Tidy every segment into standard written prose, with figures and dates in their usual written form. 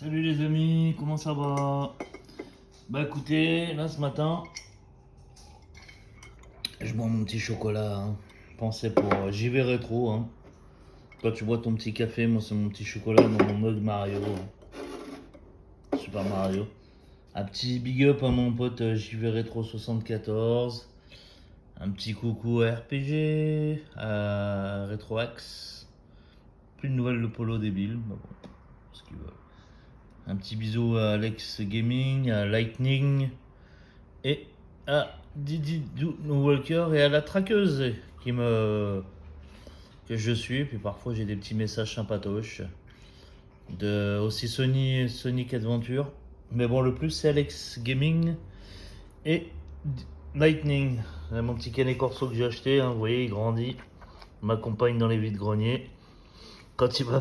Salut les amis, comment ça va? Bah écoutez, là ce matin, je bois mon petit chocolat. Pensez pour JV Rétro. Toi tu bois ton petit café, moi c'est mon petit chocolat dans mon mug Mario. Super Mario. Un petit big up à mon pote JV Rétro 74. Un petit coucou à RPG, à Retroax. Plus de nouvelles de Polo débile, bah bon, ce qu'ils veulent. Un petit bisou à Alex Gaming, à Lightning et à Didi Walker et à la traqueuse que je suis. Puis parfois j'ai des petits messages sympatoches de aussi Sonic Adventure. Mais bon, le plus c'est Alex Gaming et Lightning. Mon petit canet corso que j'ai acheté, vous voyez, il grandit, m'accompagne dans les vides-greniers. Quand il va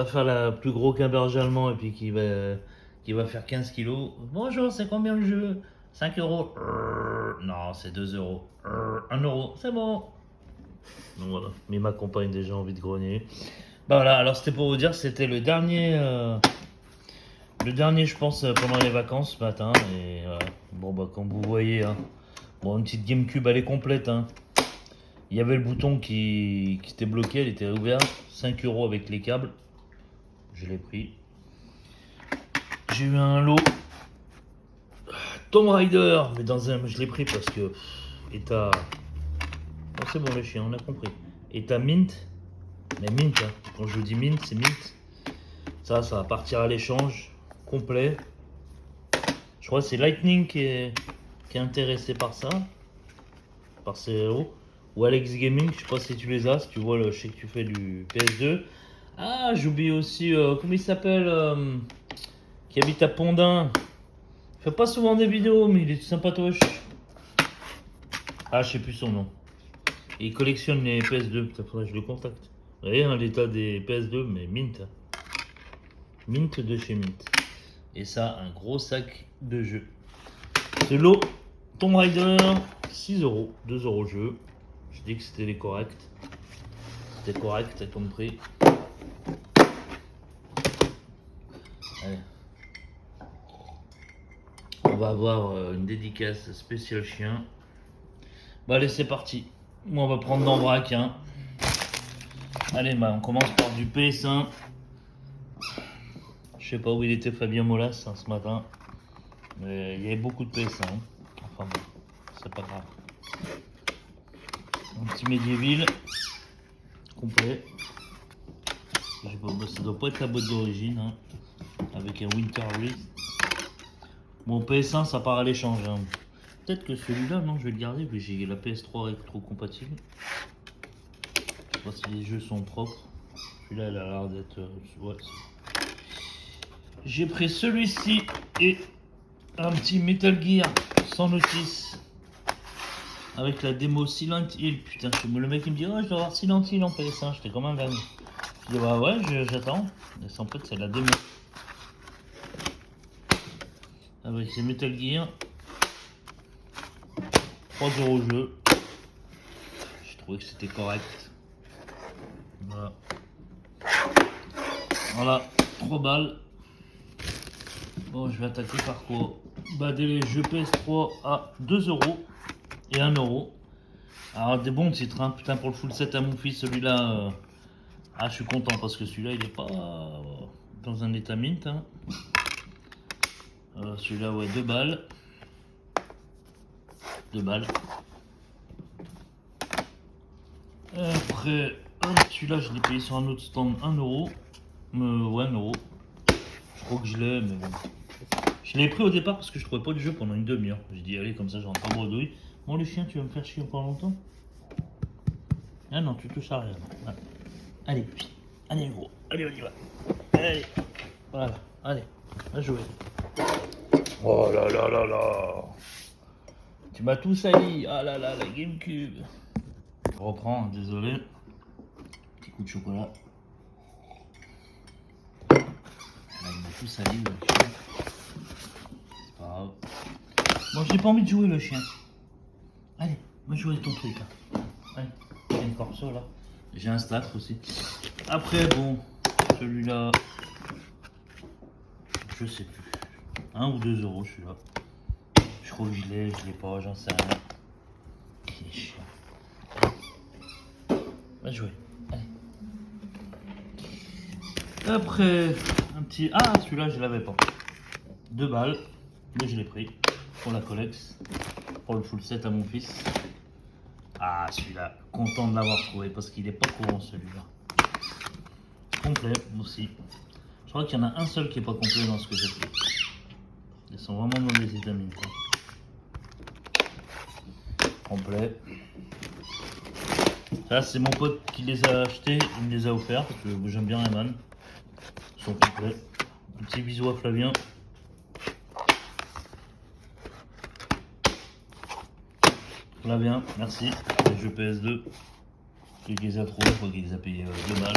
faire la plus gros qu'un berger allemand et puis qui va faire 15 kilos. Bonjour, c'est combien le jeu? 5 euros. Non, c'est 2 euros. 1 euro, c'est bon. Donc voilà, mais il m'accompagne déjà en vide-grenier. Bah voilà, alors c'était pour vous dire, c'était le dernier je pense pendant les vacances ce matin. Et bon bah comme vous voyez, bon, une petite GameCube elle est complète. Il y avait le bouton qui était bloqué, elle était ouverte. 5 euros avec les câbles. Je l'ai pris. J'ai eu un lot Tomb Raider, mais je l'ai pris parce que état. Oh, c'est bon les chiens, on a compris. État mint, mais mint. Quand je vous dis mint, c'est mint. Ça va partir à l'échange complet. Je crois que c'est Lightning qui est intéressé par ça, par ces héros. Ou Alex Gaming, je sais pas si tu les as, si tu vois, je sais que tu fais du PS2. Ah, j'oublie aussi, comment il s'appelle, qui habite à Pondin. Il fait pas souvent des vidéos, mais il est sympatoche. Ah, je sais plus son nom. Et il collectionne les PS2, putain, faudrait que je le contacte. Vous voyez, l'état des PS2, mais mint. Mint de chez Mint. Et ça, un gros sac de jeux. Ce lot, Tomb Raider, 6 euros, 2 euros le jeu. Je dis que c'était les corrects. C'était correct, t'as compris. Allez. On va avoir une dédicace spéciale chien. Bah allez, c'est parti. Moi, on va prendre dans vrac. Allez, bah on commence par du PS1. Je sais pas où il était Fabien Molas ce matin. Mais il y avait beaucoup de PS1. Enfin bon, c'est pas grave. Un petit Medieval complet. Je sais pas, ça doit pas être la boîte d'origine. Avec un Winter Wreath. Mon PS1 ça part à l'échange. Peut-être que celui-là, non, je vais le garder, puis j'ai la PS3 rétro-compatible. Je sais pas si les jeux sont propres. Celui-là, il a l'air d'être... ouais. J'ai pris celui-ci et un petit Metal Gear sans notice. Avec la démo Silent Hill. Putain, le mec il me dit, oh, je dois avoir Silent Hill en PS1. J'étais comme un dingue. Je dis, bah ouais, j'attends. Et en fait, c'est la démo. Avec les Metal Gear. 3 euros le jeu. J'ai trouvé que c'était correct. Voilà. Voilà, 3 balles. Bon, je vais attaquer par quoi? Bah, des jeux PS3 à 2 euros et 1 euro. Alors, des bons titres, putain, pour le full set à mon fils, celui-là. Ah, je suis content parce que celui-là, il est pas dans un état mint. Celui-là, ouais, 2 balles. 2 balles. Après, celui-là, je l'ai payé sur un autre stand 1 euro. Ouais, 1 euro. Je crois que je l'ai, mais bon. Je l'ai pris au départ parce que je trouvais pas du jeu pendant une demi-heure. J'ai dit, allez, comme ça, je rentre pas bredouille. Bon, les chiens, tu vas me faire chier encore longtemps? Ah non, tu touches à rien. Ouais. Allez, allez, gros. Allez, on y va. Allez. Voilà, allez, à jouer. Oh là là là là. Tu m'as tout sali. Ah là là, la GameCube. Je reprends, désolé. Petit coup de chocolat. Là, il m'a tout sali, le chien. C'est pas grave. Bon, j'ai pas envie de jouer, le chien. Allez, va jouer ton truc, là. Allez, j'ai une corso, là. J'ai un stat aussi. Après, bon, celui-là, Je sais plus. 1 ou 2 euros celui-là. Je crois que je l'ai pas, j'en sais rien. Qui est chiant. Va jouer. Allez. Après, un petit... Ah, celui-là, je l'avais pas. 2 balles, mais je l'ai pris pour la collex, pour le full set à mon fils. Ah, celui-là, content de l'avoir trouvé parce qu'il est pas courant celui-là. Complet aussi. Je crois qu'il y en a un seul qui est pas complet dans ce que j'ai pris. Ils sont vraiment dans les étamines. Complet. Ça, c'est mon pote qui les a achetés, il me les a offerts parce que j'aime bien Rayman. Ils sont complets. Un petit bisou à Flavien. Flavien, merci. Les jeux PS2. Il les a trouvés, je crois qu'il les a payés 2 balles.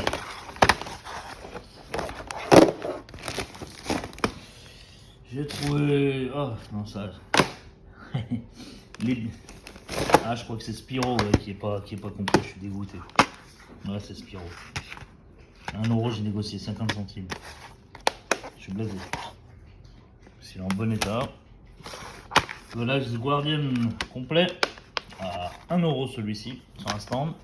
J'ai trouvé. Oh non, ça. Ah, je crois que c'est Spyro ouais, qui est pas complet, je suis dégoûté. Ouais, c'est Spyro. 1 euro, j'ai négocié 50 centimes. Je suis blasé. C'est en bon état. Le Last Guardian complet à 1 euro celui-ci sur un stand.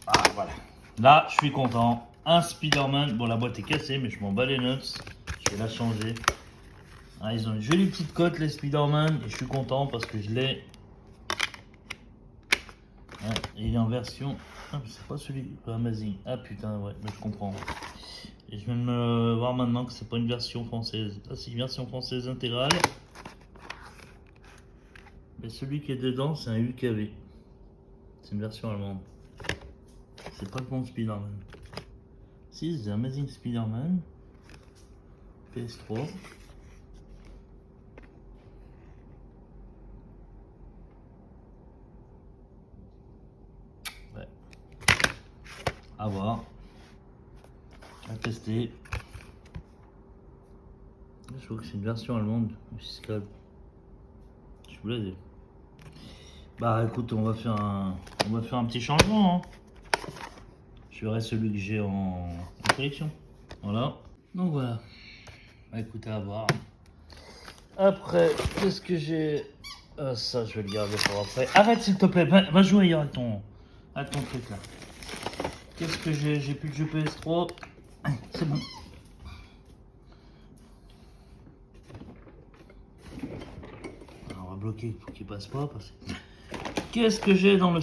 Ah voilà. Là, je suis content. Un Spider-Man. Bon, la boîte est cassée, mais je m'en bats les nuts. Je vais la changer. Ah, ils ont une jolie petite cote, les Spider-Man. Et je suis content parce que je l'ai. Ah, il est en version. Ah, c'est pas celui de Amazing. Ah putain, ouais, mais je comprends. Et je viens de me voir maintenant que c'est pas une version française. Ah, c'est une version française intégrale. Mais celui qui est dedans, c'est un UKV. C'est une version allemande. C'est pas le bon Spider-Man. Si, c'est Amazing Spider-Man. PS3. Ouais. À voir. À tester. Je trouve que c'est une version allemande. Fiscale. Je suis blasé. Bah écoute, on va faire un petit changement. Hein. Je verrai celui que j'ai en collection. Voilà. Donc voilà. Bah écoutez, à voir. Après, qu'est-ce que j'ai? Ah, ça, je vais le garder pour après. Arrête s'il te plaît, va jouer hier avec ton truc là. Qu'est-ce que j'ai? J'ai plus de jeu PS3. C'est bon. Alors, on va bloquer pour qu'il passe pas. Parce que... Qu'est-ce que j'ai dans le...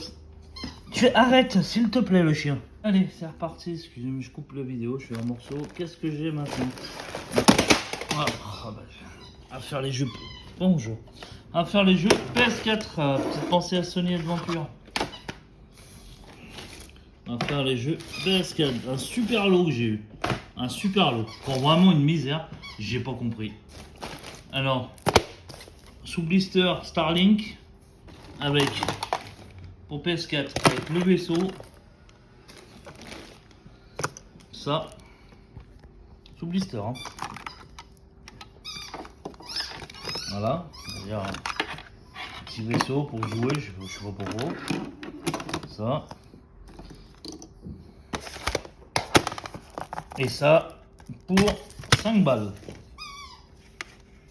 Arrête s'il te plaît le chien. Allez, c'est reparti. Excusez-moi, je coupe la vidéo, je fais un morceau. Qu'est-ce que j'ai maintenant? Ah, bah, à faire les jeux. Bonjour. À faire les jeux PS4. Petite pensée à Sony Adventure. On va faire les jeux PS4. Un super lot que j'ai eu. Un super lot. Pour vraiment une misère. J'ai pas compris. Alors, sous blister Starlink. Avec. Pour PS4. Avec le vaisseau. Ça. Sous blister. Hein. Voilà. C'est-à-dire un petit vaisseau pour jouer. Je sais pas pourquoi. Ça. Et ça pour 5 balles.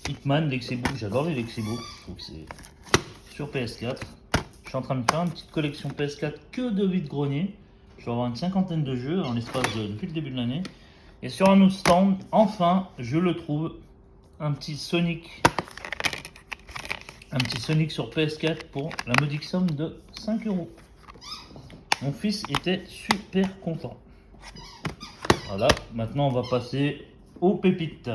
Hitman, Lexibook, j'adore les Lexibook, je trouve que c'est sur PS4. Je suis en train de faire une petite collection PS4 que de vide-grenier. Je vais avoir une cinquantaine de jeux en l'espace depuis le début de l'année. Et sur un autre stand, enfin, je le trouve, un petit Sonic sur PS4 pour la modique somme de 5 euros. Mon fils était super content. Voilà, maintenant on va passer aux pépites.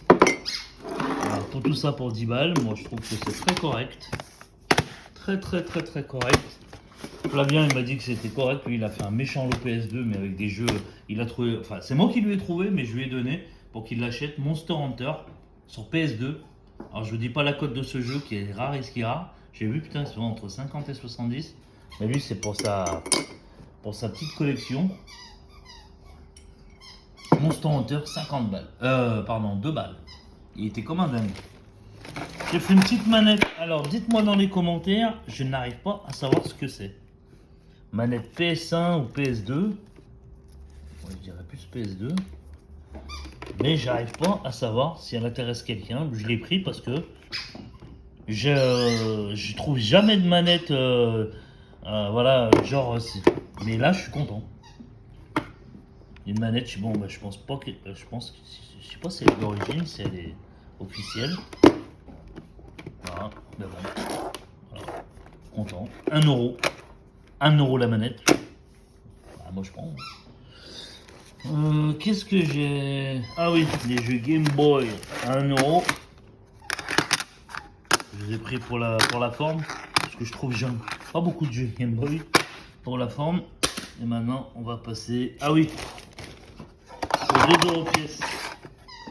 Alors, pour tout ça pour 10 balles, moi je trouve que c'est très correct. Très correct. Flavien il m'a dit que c'était correct, lui il a fait un méchant lot PS2 mais avec des jeux, il a trouvé, enfin c'est moi qui lui ai trouvé mais je lui ai donné pour qu'il l'achète Monster Hunter sur PS2. Alors je vous dis pas la cote de ce jeu qui est rare et ce qui est rare. J'ai vu putain c'est entre 50 et 70. Mais lui c'est pour sa petite collection. Monster Hunter 50 balles. Pardon, 2 balles. Il était comme un dingue. J'ai fait une petite manette. Alors dites-moi dans les commentaires, je n'arrive pas à savoir ce que c'est. Manette PS1 ou PS2. Ouais, je dirais plus PS2. Mais j'arrive pas à savoir si elle intéresse quelqu'un. Je l'ai pris parce que je trouve jamais de manette. Voilà, genre. Mais là, je suis content. Une manette, bon, bah, je pense pas que. Je pense que. Je sais pas si elle est d'origine, si elle est officielle. Voilà, mais bon. Voilà. Content. 1 euro. 1 euro la manette. Bah, moi, je prends. Qu'est-ce que j'ai? Ah oui, les jeux Game Boy à 1 euro. Je les ai pris pour la forme. Parce que je trouve que j'aime pas beaucoup de jeux Game Boy pour la forme. Et maintenant, on va passer. Ah oui, aux 2 € pièce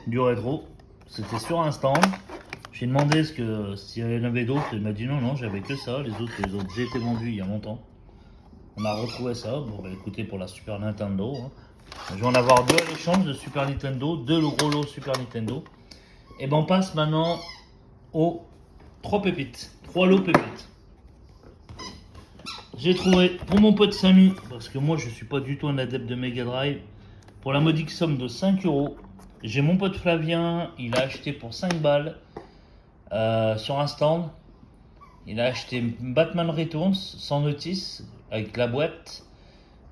du rétro. C'était sur un stand. J'ai demandé s'il y en avait d'autres. Il m'a dit non, non, j'avais que ça. Les autres j'ai été vendus il y a longtemps. On a retrouvé ça. Bon, bah écoutez, pour la Super Nintendo. Hein. Je vais en avoir 2 à l'échange de Super Nintendo, 2 gros lots Super Nintendo. Et ben on passe maintenant aux 3 pépites, 3 lots pépites. J'ai trouvé pour mon pote Samy, parce que moi je suis pas du tout un adepte de Mega Drive, pour la modique somme de 5 euros. J'ai mon pote Flavien, il a acheté pour 5 balles sur un stand. Il a acheté Batman Returns sans notice avec la boîte.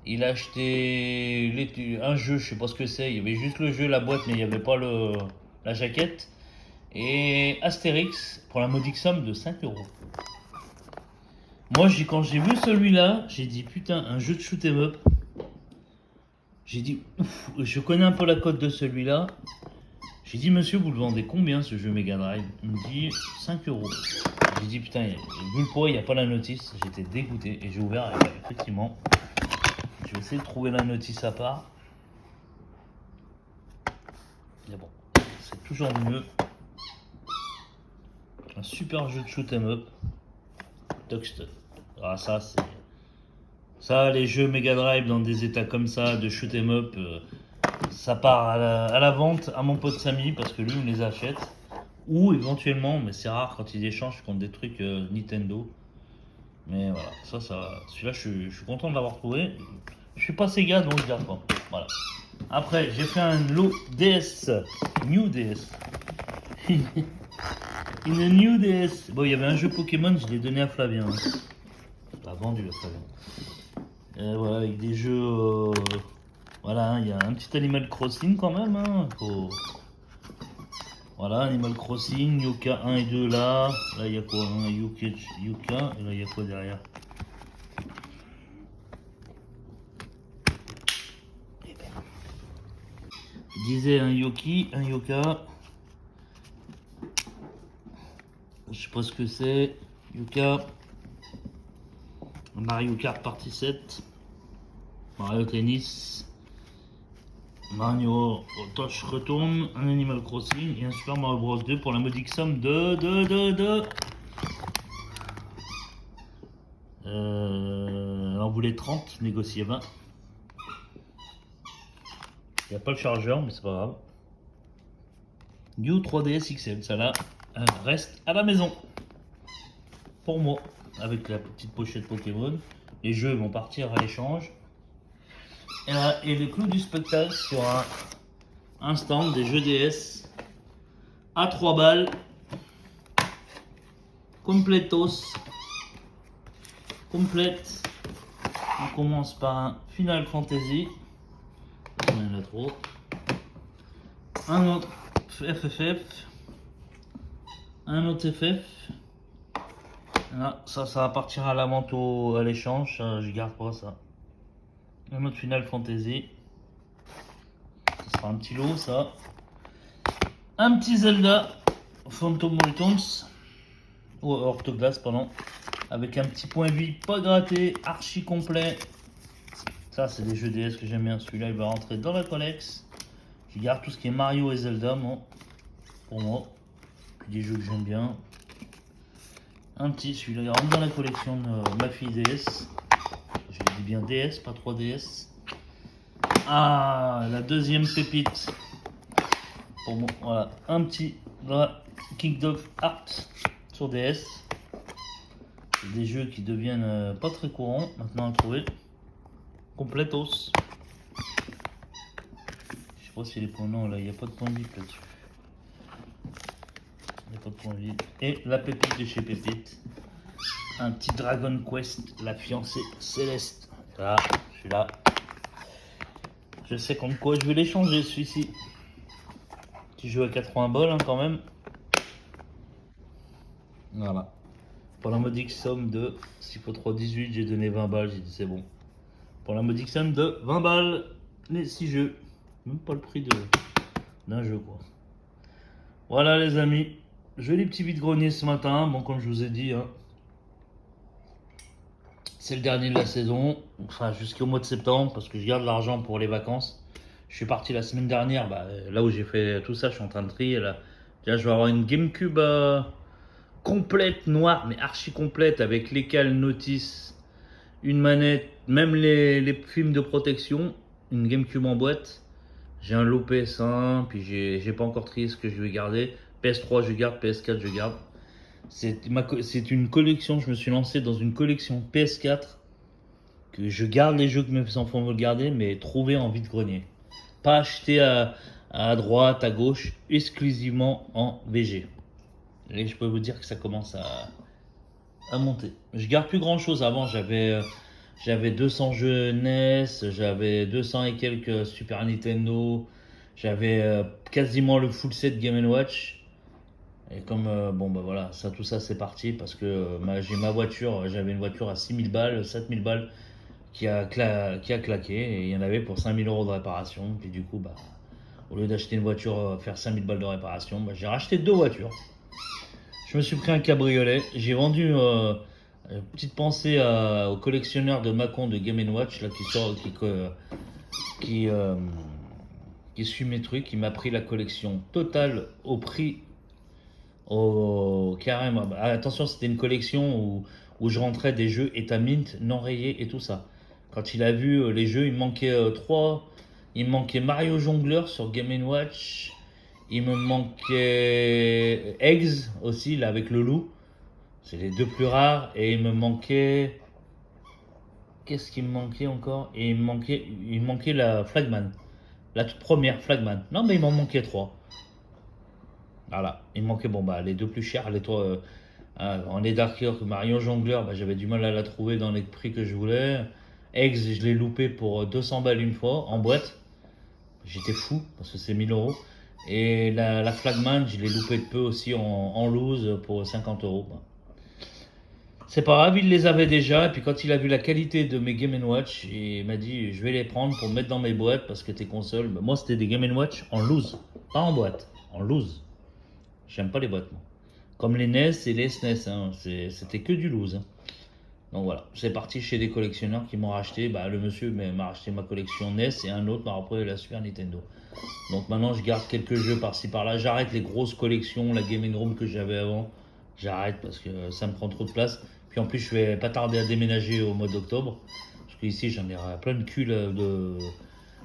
Il a acheté un jeu, je sais pas ce que c'est. Il y avait juste le jeu, la boîte, mais il n'y avait pas la jaquette. Et Astérix pour la modique somme de 5 euros. Moi, quand j'ai vu celui-là, j'ai dit putain, un jeu de shoot 'em up. J'ai dit ouf, je connais un peu la cote de celui-là. J'ai dit monsieur, vous le vendez combien ce jeu Mega Drive? Il me dit 5 euros. J'ai dit putain, vu le poids, il n'y a pas la notice. J'étais dégoûté et j'ai ouvert et effectivement. Je vais essayer de trouver la notice à part. Mais bon, c'est toujours mieux. Un super jeu de shoot 'em up. Tuxton. Ah ça c'est. Ça, les jeux Mega Drive dans des états comme ça, de shoot 'em up, ça part à la vente à mon pote Samy parce que lui il les achète. Ou éventuellement, mais c'est rare quand ils échangent contre des trucs Nintendo. Mais voilà, celui-là je suis content de l'avoir trouvé. Je suis pas Sega donc je garde pas. Voilà. Après, j'ai fait un lot DS, New DS. Une New DS. Bon, il y avait un jeu Pokémon, je l'ai donné à Flavien. Pas vendu à Flavien. Voilà, avec des jeux. Voilà, il y a un petit Animal Crossing quand même. Hein, Voilà, Animal Crossing, Yoka 1 et 2 là. Là, il y a quoi un Yoka, et là, il y a quoi derrière? Je disais un Yoki, un Yoka. Je sais pas ce que c'est. Yoka. Mario Kart Party 7. Mario Tennis. Mario Touch Retourne. Un Animal Crossing. Et un Super Mario Bros 2 pour la modique somme de. On voulait 30, négocié 20. Il n'y a pas le chargeur, mais c'est pas grave. New 3DS XL, ça là, reste à la maison. Pour moi, avec la petite pochette Pokémon. Les jeux vont partir à l'échange. Et le clou du spectacle sur un stand des jeux DS à 3 balles. Completos. Complète. On commence par un Final Fantasy. On en a trop. Un autre FFF. Un autre FF. Là, ça va partir à la vente à l'échange. Je garde pas ça. Un autre Final Fantasy. Ce sera un petit lot, ça. Un petit Zelda. Phantom Returns. Ou Orthoglass, pardon. Avec un petit point vie pas gratté, archi complet. Ça, c'est des jeux DS que j'aime bien. Celui-là, il va rentrer dans la collex. Je garde tout ce qui est Mario et Zelda, moi. Pour moi. Puis des jeux que j'aime bien. Un petit, celui-là, il rentre dans la collection de ma fille DS. Je dis bien DS, pas 3DS. Ah, la deuxième pépite. Pour moi, voilà. Un petit Kingdom Hearts sur DS. C'est des jeux qui deviennent pas très courants maintenant à trouver. Completos. Je sais pas si les points. Non, là, il n'y a pas de point de vie là-dessus. Il n'y a pas de point de vie. Et la pépite de chez Pépite. Un petit Dragon Quest, la fiancée céleste. Là, je suis là. Je sais contre quoi je vais l'échanger celui-ci. Qui joue à 80 balles hein, quand même. Voilà. Pour la modique somme de 6 x 3, 18, j'ai donné 20 balles, j'ai dit c'est bon. Pour la modique somme de 20 balles, les 6 jeux. Même pas le prix d'un jeu quoi. Voilà les amis. Joli petit vide-grenier ce matin. Bon comme je vous ai dit, hein, c'est le dernier de la saison. Enfin jusqu'au mois de septembre parce que je garde l'argent pour les vacances. Je suis parti la semaine dernière, là où j'ai fait tout ça, je suis en train de trier. Là je vais avoir une GameCube complète, noire, mais archi complète, avec les cales notice, une manette, même les films de protection, une GameCube en boîte. J'ai un lot PS1, puis j'ai pas encore trié ce que je vais garder. PS3 je garde, PS4 je garde. C'est une collection, je me suis lancé dans une collection PS4 que je garde les jeux que mes enfants veulent garder, mais trouver en vide-grenier. Pas acheter à droite, à gauche, exclusivement en VG. Et je peux vous dire que ça commence à monter. Je garde plus grand chose. Avant, j'avais 200 jeux NES, j'avais 200 et quelques Super Nintendo, j'avais quasiment le full set Game Watch. Et comme, bon, bah voilà, tout ça c'est parti parce que j'ai ma voiture, j'avais une voiture à 6000 balles, 7000 balles qui a claqué et il y en avait pour 5000 euros de réparation. Puis du coup, au lieu d'acheter une voiture, faire 5000 balles de réparation, j'ai racheté 2 voitures. Je me suis pris un cabriolet. J'ai vendu petite pensée au collectionneur de Macon de Game Watch là, qui, euh, qui suit mes trucs. Il m'a pris la collection totale au prix carrément. Attention, c'était une collection où je rentrais des jeux état mint, non rayés et tout ça. Quand il a vu les jeux, il me manquait 3. Il me manquait Mario Jongleur sur Game Watch. Il me manquait Eggs aussi, là, avec le loup. C'est les 2 plus rares. Et il me manquait. Qu'est-ce qu'il me manquait encore? Et il me manquait la Flagman. La toute première Flagman. Non, mais il m'en manquait 3. Voilà. Il me manquait, les 2 plus chers. Les 3. En les Dark York, Marion Jongleur, j'avais du mal à la trouver dans les prix que je voulais. Eggs, je l'ai loupé pour 200 balles une fois, en boîte. J'étais fou, parce que c'est 1000 euros. Et la Flagman, je l'ai loupé de peu aussi en loose pour 50 euros. C'est pas grave, il les avait déjà. Et puis quand il a vu la qualité de mes Game Watch, il m'a dit je vais les prendre pour mettre dans mes boîtes parce que tes consoles. Moi, c'était des Game Watch en loose, pas en boîte, en loose. J'aime pas les boîtes, moi. Comme les NES et les SNES, hein, c'était que du loose. Hein. Donc voilà, c'est parti chez des collectionneurs qui m'ont racheté. Le monsieur m'a racheté ma collection NES et un autre m'a repris la Super Nintendo. Donc maintenant, je garde quelques jeux par-ci par-là. J'arrête les grosses collections, la Gaming Room que j'avais avant. J'arrête parce que ça me prend trop de place. Puis en plus, je vais pas tarder à déménager au mois d'octobre. Parce qu'ici, j'en ai plein de cul de.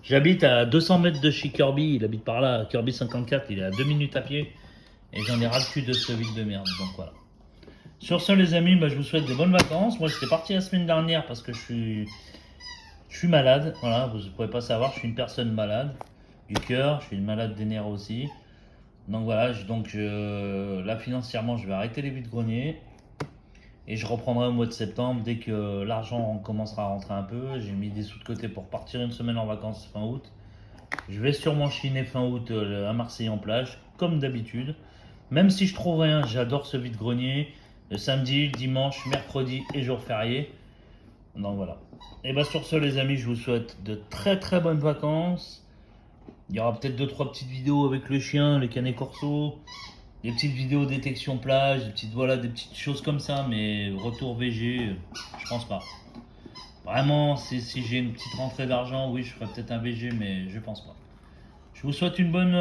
J'habite à 200 mètres de chez Kirby. Il habite par là, Kirby 54. Il est à 2 minutes à pied. Et j'en ai ras le cul de ce ville de merde. Donc voilà. Sur ce, les amis, je vous souhaite des bonnes vacances. Moi, j'étais parti la semaine dernière parce que je suis malade. Voilà, vous ne pouvez pas savoir, je suis une personne malade du cœur. Je suis une malade des nerfs aussi. Donc voilà, là financièrement, je vais arrêter les vides-greniers. Et je reprendrai au mois de septembre dès que l'argent commencera à rentrer un peu. J'ai mis des sous de côté pour partir une semaine en vacances fin août. Je vais sûrement chiner fin août à Marseille en plage, comme d'habitude. Même si je trouve rien, j'adore ce vide-grenier. Le samedi, le dimanche, mercredi et jour férié. Donc voilà. Et sur ce, les amis, je vous souhaite de très très bonnes vacances. Il y aura peut-être 2-3 petites vidéos avec le chien, les canets corso. Des petites vidéos détection plage, des petites choses comme ça, mais retour VG, je pense pas. Vraiment, si j'ai une petite rentrée d'argent, oui, je ferai peut-être un VG, mais je pense pas. Je vous souhaite une bonne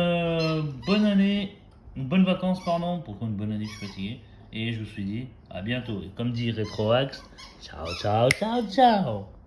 année, une bonne vacances, pardon. Pourquoi une bonne année, je suis fatigué. Et je vous suis dit à bientôt. Et comme dit Retroax, ciao, ciao, ciao, ciao.